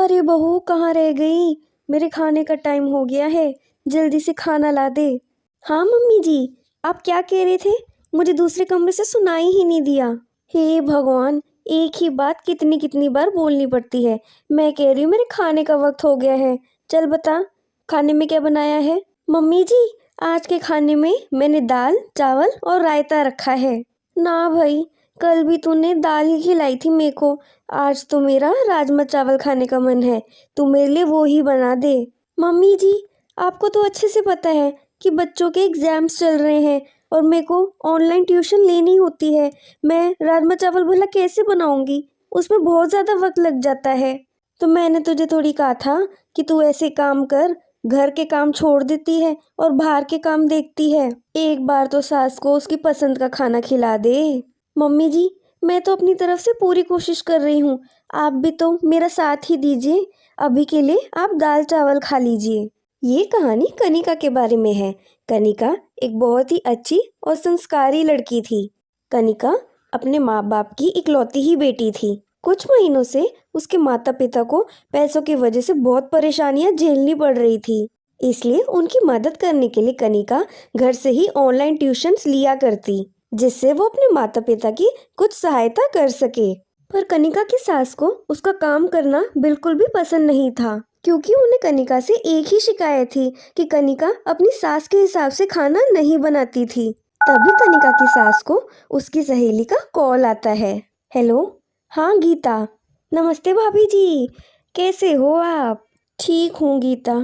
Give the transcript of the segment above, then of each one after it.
अरे बहू कहाँ रह गई। मेरे खाने का टाइम हो गया है, जल्दी से खाना ला दे। हाँ मम्मी जी, आप क्या कह रहे थे? मुझे दूसरे कमरे से सुनाई ही नहीं दिया। हे भगवान, एक ही बात कितनी कितनी बार बोलनी पड़ती है। मैं कह रही हूँ मेरे खाने का वक्त हो गया है। चल बता, खाने में क्या बनाया है? मम्मी जी, आज के खाने में मैंने दाल चावल और रायता रखा है। ना भाई, कल भी तूने दाल ही खिलाई थी मेरे को। आज तो मेरा राजमा चावल खाने का मन है, तू मेरे लिए वो ही बना दे। मम्मी जी, आपको तो अच्छे से पता है कि बच्चों के एग्जाम्स चल रहे हैं और मेरे को ऑनलाइन ट्यूशन लेनी होती है। मैं राजमा चावल भला कैसे बनाऊंगी? उसमें बहुत ज़्यादा वक्त लग जाता है। तो मैंने तुझे थोड़ी कहा था कि तू ऐसे काम कर, घर के काम छोड़ देती है और बाहर के काम देखती है। एक बार तो सास को उसकी पसंद का खाना खिला दे। मम्मी जी, मैं तो अपनी तरफ से पूरी कोशिश कर रही हूँ, आप भी तो मेरा साथ ही दीजिए। अभी के लिए आप दाल चावल खा लीजिए। ये कहानी कनिका के बारे में है। कनिका एक बहुत ही अच्छी और संस्कारी लड़की थी। कनिका अपने माँ बाप की इकलौती ही बेटी थी। कुछ महीनों से उसके माता पिता को पैसों की वजह से बहुत परेशानियां झेलनी पड़ रही थी। इसलिए उनकी मदद करने के लिए कनिका घर से ही ऑनलाइन ट्यूशन्स लिया करती, जिससे वो अपने माता पिता की कुछ सहायता कर सके। पर कनिका की सास को उसका काम करना बिल्कुल भी पसंद नहीं था, क्योंकि उन्हें कनिका से एक ही शिकायत थी कि कनिका अपनी सास के हिसाब से खाना नहीं बनाती थी। तभी कनिका की सास को उसकी सहेली का कॉल आता है। हेलो, हाँ गीता। नमस्ते भाभी जी, कैसे हो आप? ठीक हूँ गीता,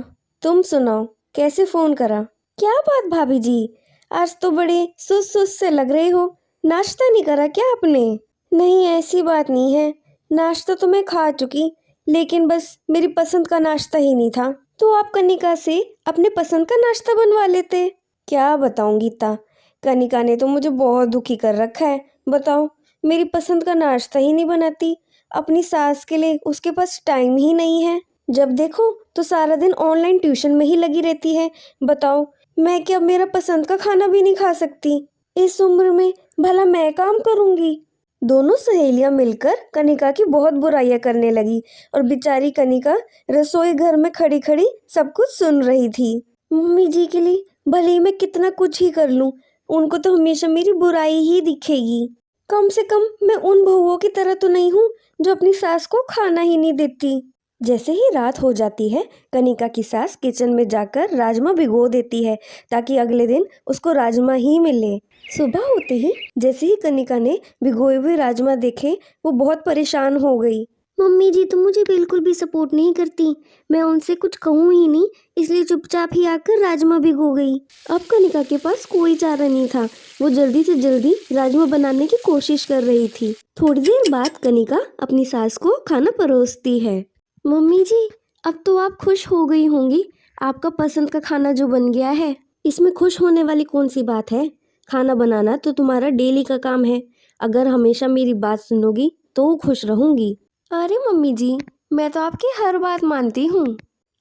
तुम सुनाओ, कैसे फोन करा? क्या बात भाभी जी, आज तो बड़े सुस्त सुस्त से लग रहे हो। नाश्ता नहीं करा क्या आपने? नहीं, ऐसी बात नहीं है, नाश्ता तो मैं खा चुकी, लेकिन बस मेरी पसंद का नाश्ता ही नहीं था। तो आप कनिका से अपने पसंद का नाश्ता बनवा लेते। क्या बताऊं गीता, कनिका ने तो मुझे बहुत दुखी कर रखा है। बताओ, मेरी पसंद का नाश्ता ही नहीं बनाती। अपनी सास के लिए उसके पास टाइम ही नहीं है। जब देखो तो सारा दिन ऑनलाइन ट्यूशन में ही लगी रहती है। बताओ, मैं क्या मेरा पसंद का खाना भी नहीं खा सकती? इस उम्र में भला मैं काम करूंगी? दोनों सहेलियां मिलकर कनिका की बहुत बुराइयां करने लगी और बेचारी कनिका रसोई घर में खड़ी खड़ी सब कुछ सुन रही थी। मम्मी जी के लिए भले ही मैं कितना कुछ ही कर लूं, उनको तो हमेशा मेरी बुराई ही दिखेगी। कम से कम मैं उन बहुओं की तरह तो नहीं हूँ जो अपनी सास को खाना ही नहीं देती। जैसे ही रात हो जाती है, कनिका की सास किचन में जाकर राजमा भिगो देती है ताकि अगले दिन उसको राजमा ही मिले। सुबह होते ही जैसे ही कनिका ने भिगोए हुए राजमा देखे, वो बहुत परेशान हो गई। मम्मी जी तो मुझे बिल्कुल भी सपोर्ट नहीं करती, मैं उनसे कुछ कहूँ ही नहीं, इसलिए चुपचाप ही आकर राजमा भिगो गई। अब कनिका के पास कोई चारा नहीं था, वो जल्दी से जल्दी राजमा बनाने की कोशिश कर रही थी। थोड़ी देर बाद कनिका अपनी सास को खाना परोसती है। मम्मी जी, अब तो आप खुश हो गई होंगी, आपका पसंद का खाना जो बन गया है। इसमें खुश होने वाली कौन सी बात है? खाना बनाना तो तुम्हारा डेली का काम है। अगर हमेशा मेरी बात सुनोगी तो खुश रहूंगी। अरे मम्मी जी, मैं तो आपकी हर बात मानती हूँ।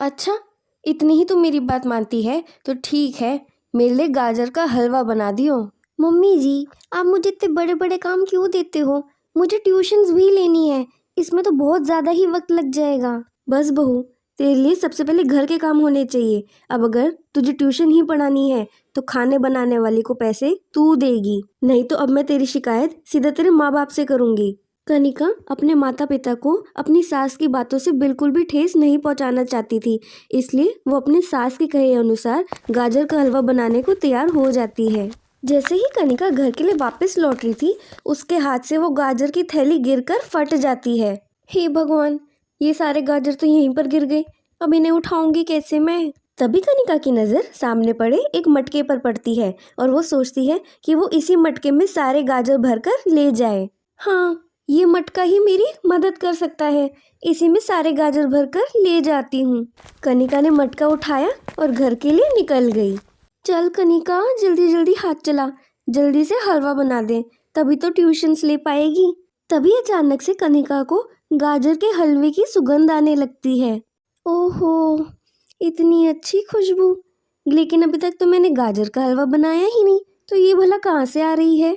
अच्छा, इतनी ही तो मेरी बात मानती है तो ठीक है, मेरे लिए गाजर का हलवा बना दियो। मम्मी जी, आप मुझे इतने बड़े बड़े काम क्यों देते हो? मुझे ट्यूशन्स भी लेनी है, इसमें तो बहुत ज़्यादा ही वक्त लग जाएगा। बस बहू, तेरे लिए सबसे पहले घर के काम होने चाहिए। अब अगर तुझे ट्यूशन ही पढ़ानी है तो खाने बनाने वाली को पैसे तू देगी, नहीं तो अब मैं तेरी शिकायत सीधा तेरे माँ बाप से करूँगी। कनिका अपने माता पिता को अपनी सास की बातों से बिल्कुल भी ठेस नहीं पहुंचाना चाहती थी, इसलिए वो अपनी सास के कहे अनुसार गाजर का हलवा बनाने को तैयार हो जाती है। जैसे ही कनिका घर के लिए वापस लौट रही थी, उसके हाथ से वो गाजर की थैली गिरकर फट जाती है। हे भगवान, ये सारे गाजर तो यहीं पर गिर गए, अब इन्हें उठाऊंगी कैसे मैं? तभी कनिका की नज़र सामने पड़े एक मटके पर पड़ती है और वो सोचती है कि वो इसी मटके में सारे गाजर भरकर ले जाए। हाँ, ये मटका ही मेरी मदद कर सकता है, इसी में सारे गाजर भरकर ले जाती हूँ। कनिका ने मटका उठाया और घर के लिए निकल गई। चल कनिका, जल्दी जल्दी हाथ चला, जल्दी से हलवा बना दे, तभी तो ट्यूशन्स ले पाएगी। तभी अचानक से कनिका को गाजर के हलवे की सुगंध आने लगती है। ओहो, इतनी अच्छी खुशबू, लेकिन अभी तक तो मैंने गाजर का हलवा बनाया ही नहीं, तो ये भला कहाँ से आ रही है?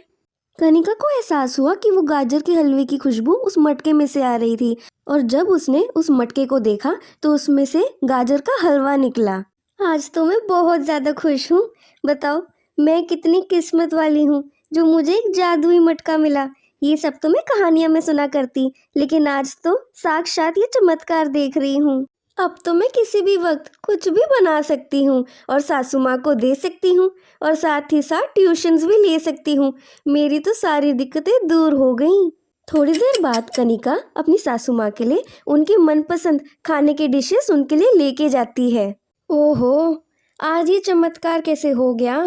कनिका को एहसास हुआ कि वो गाजर के हलवे की खुशबू उस मटके में से आ रही थी और जब उसने उस मटके को देखा तो उसमें से गाजर का हलवा निकला। आज तो मैं बहुत ज़्यादा खुश हूँ। बताओ मैं कितनी किस्मत वाली हूँ जो मुझे एक जादुई मटका मिला। ये सब तो मैं कहानियाँ में सुना करती, लेकिन आज तो साक्षात ये चमत्कार देख रही हूँ। अब तो मैं किसी भी वक्त कुछ भी बना सकती हूँ और सासू माँ को दे सकती हूँ और साथ ही साथ ट्यूशन्स भी ले सकती हूँ। मेरी तो सारी दिक्कतें दूर हो गईं। थोड़ी देर बाद कनिका अपनी सासू माँ के लिए उनकी मनपसंद खाने के डिशेस उनके लिए लेके जाती है। ओहो, आज ये चमत्कार कैसे हो गया?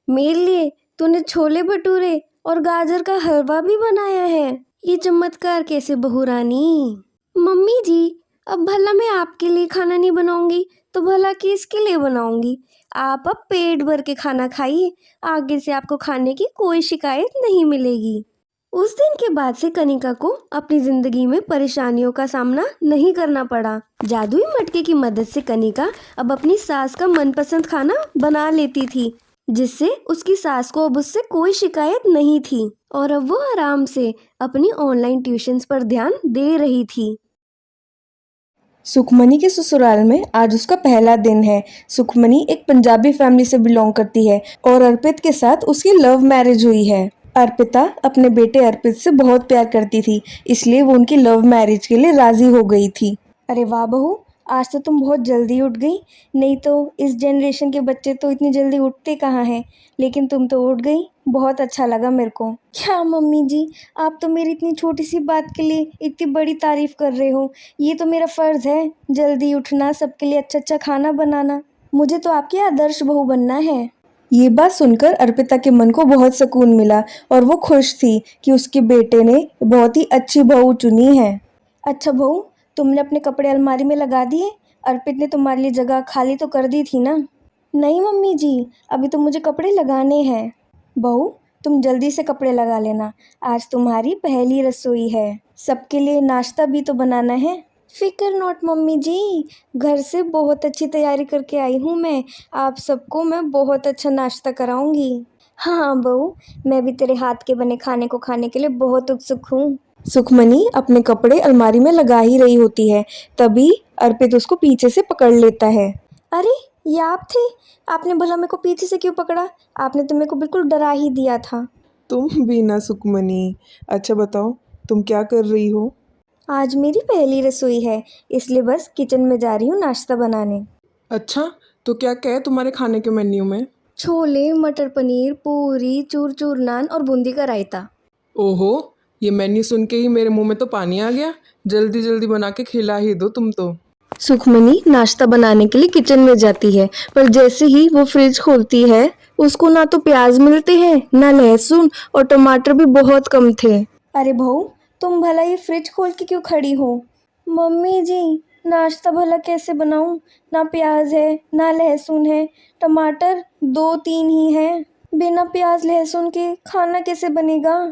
मेरे लिए तूने छोले भटूरे और गाजर का हलवा भी बनाया है। ये चमत्कार कैसे बहू रानी? मम्मी जी, अब भला मैं आपके लिए खाना नहीं बनाऊंगी तो भला किसके लिए बनाऊंगी? आप अब पेट भर के खाना खाइए, आगे से आपको खाने की कोई शिकायत नहीं मिलेगी। उस दिन के बाद से कनिका को अपनी जिंदगी में परेशानियों का सामना नहीं करना पड़ा। जादुई मटके की मदद से कनिका अब अपनी सास का मनपसंद खाना बना लेती थी, जिससे उसकी सास को अब उससे कोई शिकायत नहीं थी और अब वो आराम से अपनी ऑनलाइन ट्यूशन्स पर ध्यान दे रही थी। सुखमनी के ससुराल में आज उसका पहला दिन है। सुखमनी एक पंजाबी फैमिली से बिलोंग करती है और अर्पित के साथ उसकी लव मैरिज हुई है। अर्पिता अपने बेटे अर्पित से बहुत प्यार करती थी, इसलिए वो उनकी लव मैरिज के लिए राजी हो गई थी। अरे वाह बहू, आज तो तुम बहुत जल्दी उठ गई। नहीं तो इस जनरेशन के बच्चे तो इतनी जल्दी उठते कहाँ हैं, लेकिन तुम तो उठ गई। बहुत अच्छा लगा मेरे को। क्या मम्मी जी, आप तो मेरी इतनी छोटी सी बात के लिए इतनी बड़ी तारीफ कर रहे हो। ये तो मेरा फ़र्ज़ है, जल्दी उठना, सबके लिए अच्छा अच्छा खाना बनाना। मुझे तो आपकी आदर्श बहू बनना है। ये बात सुनकर अर्पिता के मन को बहुत सुकून मिला और वो खुश थी कि उसके बेटे ने बहुत ही अच्छी बहू चुनी है। अच्छा बहू, तुमने अपने कपड़े अलमारी में लगा दिए? अर्पित ने तुम्हारे लिए जगह खाली तो कर दी थी ना? नहीं मम्मी जी, अभी तो मुझे कपड़े लगाने हैं। बहू, तुम जल्दी से कपड़े लगा लेना, आज तुम्हारी पहली रसोई है। सबके लिए नाश्ता भी तो बनाना है। फिक्र नॉट मम्मी जी, घर से बहुत अच्छी तैयारी करके आई हूँ मैं। आप सबको मैं बहुत अच्छा नाश्ता कराऊंगी। हाँ बहू, मैं भी तेरे हाथ के बने खाने को खाने के लिए बहुत उत्सुक हूँ। सुखमनी अपने कपड़े अलमारी में लगा ही रही होती है, तभी अर्पित उसको पीछे से पकड़ लेता है। अरे, ये आप थे? आपने भला मेरे को पीछे से क्यों पकड़ा? आपने तो मेरे को बिल्कुल डरा ही दिया था। तुम भी ना सुखमनी। अच्छा बताओ, तुम क्या कर रही हो? आज मेरी पहली रसोई है, इसलिए बस किचन में जा रही हूँ नाश्ता बनाने। अच्छा, तो क्या क्या है तुम्हारे खाने के मेन्यू में? छोले, मटर पनीर, पूरी, चूर चूर नान और बूंदी का रायता। ओहो, ये मेन्यू सुन के ही मेरे मुंह में तो पानी आ गया। जल्दी जल्दी बना के खिला ही दो तुम तो। सुखमनी नाश्ता बनाने के लिए किचन में जाती है, पर जैसे ही वो फ्रिज खोलती है उसको ना तो प्याज मिलते हैं, ना लहसुन, और टमाटर भी बहुत कम थे। अरे बहू, तुम भला ये फ्रिज खोल के क्यों खड़ी हो? मम्मी जी, नाश्ता भला कैसे बनाऊं? ना प्याज है, ना लहसुन है, टमाटर दो तीन ही हैं। बिना प्याज लहसुन के खाना कैसे बनेगा?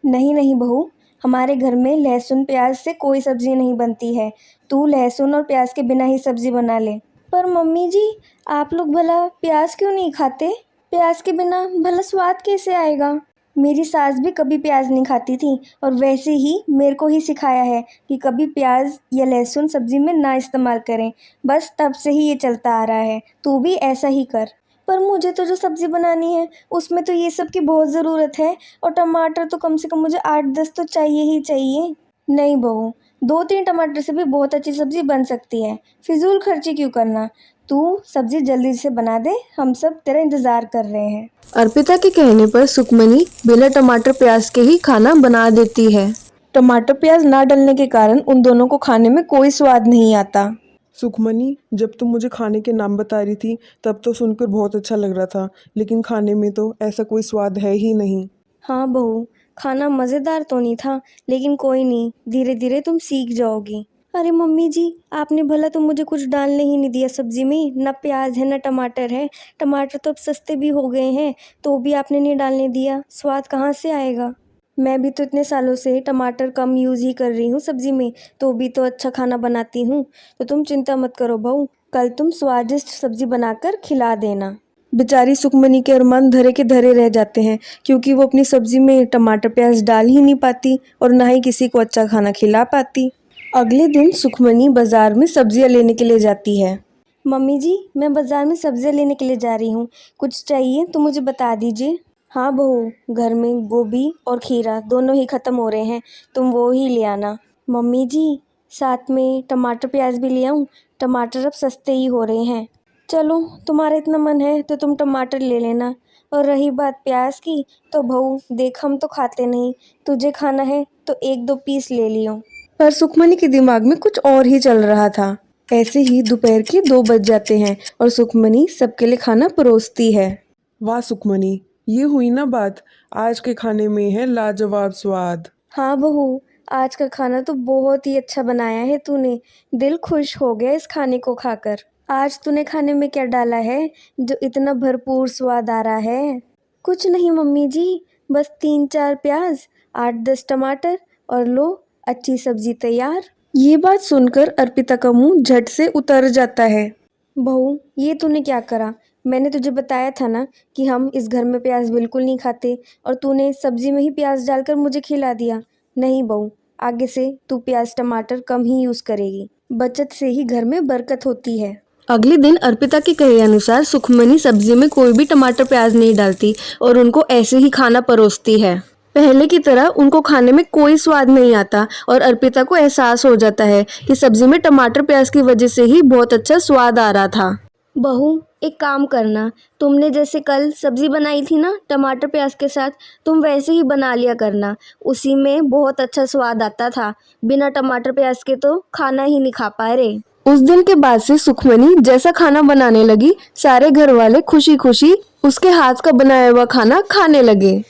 नहीं नहीं बहू, हमारे घर में लहसुन प्याज से कोई सब्जी नहीं बनती है। तू लहसुन और प्याज के बिना ही सब्जी बना ले। पर मम्मी जी, आप लोग भला प्याज क्यों नहीं खाते? प्याज के बिना भला स्वाद कैसे आएगा? मेरी सास भी कभी प्याज नहीं खाती थी और वैसे ही मेरे को ही सिखाया है कि कभी प्याज या लहसुन सब्जी में ना इस्तेमाल करें। बस तब से ही ये चलता आ रहा है, तू भी ऐसा ही कर। पर मुझे तो जो सब्ज़ी बनानी है उसमें तो ये सब की बहुत ज़रूरत है, और टमाटर तो कम से कम मुझे 8-10 तो चाहिए ही चाहिए। नहीं बहू, 2-3 टमाटर से भी बहुत अच्छी सब्ज़ी बन सकती है। फिजूल खर्ची क्यों करना? तू सब्ज़ी जल्दी से बना दे, हम सब तेरा इंतज़ार कर रहे हैं। अर्पिता के कहने पर सुखमनी बिना टमाटर प्याज के ही खाना बना देती है। टमाटर प्याज ना डलने के कारण उन दोनों को खाने में कोई स्वाद नहीं आता। सुखमनी, जब तुम मुझे खाने के नाम बता रही थी तब तो सुनकर बहुत अच्छा लग रहा था, लेकिन खाने में तो ऐसा कोई स्वाद है ही नहीं। हाँ बहू, खाना मज़ेदार तो नहीं था, लेकिन कोई नहीं, धीरे धीरे तुम सीख जाओगी। अरे मम्मी जी, आपने भला तो मुझे कुछ डालने ही नहीं दिया सब्जी में। ना प्याज है ना टमाटर है। टमाटर तो अब सस्ते भी हो गए हैं, तो भी आपने नहीं डालने दिया। स्वाद कहाँ से आएगा? मैं भी तो इतने सालों से टमाटर कम यूज़ ही कर रही हूँ सब्जी में, तो भी तो अच्छा खाना बनाती हूँ। तो तुम चिंता मत करो बहू, कल तुम स्वादिष्ट सब्जी बनाकर खिला देना। बेचारी सुखमनी के अरमान धरे के धरे रह जाते हैं क्योंकि वो अपनी सब्जी में टमाटर प्याज डाल ही नहीं पाती और ना ही किसी को अच्छा खाना खिला पाती। अगले दिन सुखमनी बाजार में सब्जियां लेने के लिए जाती है। मम्मी जी, मैं बाज़ार में सब्जियां लेने के लिए जा रही हूँ, कुछ चाहिए तो मुझे बता दीजिए। हाँ बहू, घर में गोभी और खीरा दोनों ही ख़त्म हो रहे हैं, तुम वो ही ले आना। मम्मी जी, साथ में टमाटर प्याज भी ले आऊँ? टमाटर अब सस्ते ही हो रहे हैं। चलो, तुम्हारा इतना मन है तो तुम टमाटर ले लेना। और रही बात प्याज की, तो बहू देख, हम तो खाते नहीं, तुझे खाना है तो 1-2 पीस ले लियो। पर सुखमनी के दिमाग में कुछ और ही चल रहा था। ऐसे ही दोपहर के 2 बज जाते हैं और सुखमनी सबके लिए खाना परोसती है। वाह सुखमनी, ये हुई ना बात, आज के खाने में है लाजवाब स्वाद। हाँ बहू, आज का खाना तो बहुत ही अच्छा बनाया है तूने, दिल खुश हो गया इस खाने को खाकर। आज तूने खाने में क्या डाला है जो इतना भरपूर स्वाद आ रहा है? कुछ नहीं मम्मी जी, बस 3-4 प्याज, 8-10 टमाटर और लो, अच्छी सब्जी तैयार। ये बात सुनकर अर्पिता का मुंह झट से उतर जाता है। बहू, ये तूने क्या करा? मैंने तुझे बताया था ना कि हम इस घर में प्याज बिल्कुल नहीं खाते, और तूने सब्जी में ही प्याज डालकर मुझे खिला दिया। नहीं बहू, आगे से तू प्याज टमाटर कम ही यूज़ करेगी, बचत से ही घर में बरकत होती है। अगले दिन अर्पिता के कहे अनुसार सुखमनी सब्जी में कोई भी टमाटर प्याज नहीं डालती और उनको ऐसे ही खाना परोसती है। पहले की तरह उनको खाने में कोई स्वाद नहीं आता और अर्पिता को एहसास हो जाता है कि सब्जी में टमाटर प्याज की वजह से ही बहुत अच्छा स्वाद आ रहा था। बहू, एक काम करना, तुमने जैसे कल सब्जी बनाई थी ना टमाटर प्याज के साथ, तुम वैसे ही बना लिया करना, उसी में बहुत अच्छा स्वाद आता था। बिना टमाटर प्याज के तो खाना ही नहीं खा पाए रे। उस दिन के बाद से सुखमनी जैसा खाना बनाने लगी, सारे घर वाले खुशी खुशी उसके हाथ का बनाया हुआ खाना खाने लगे।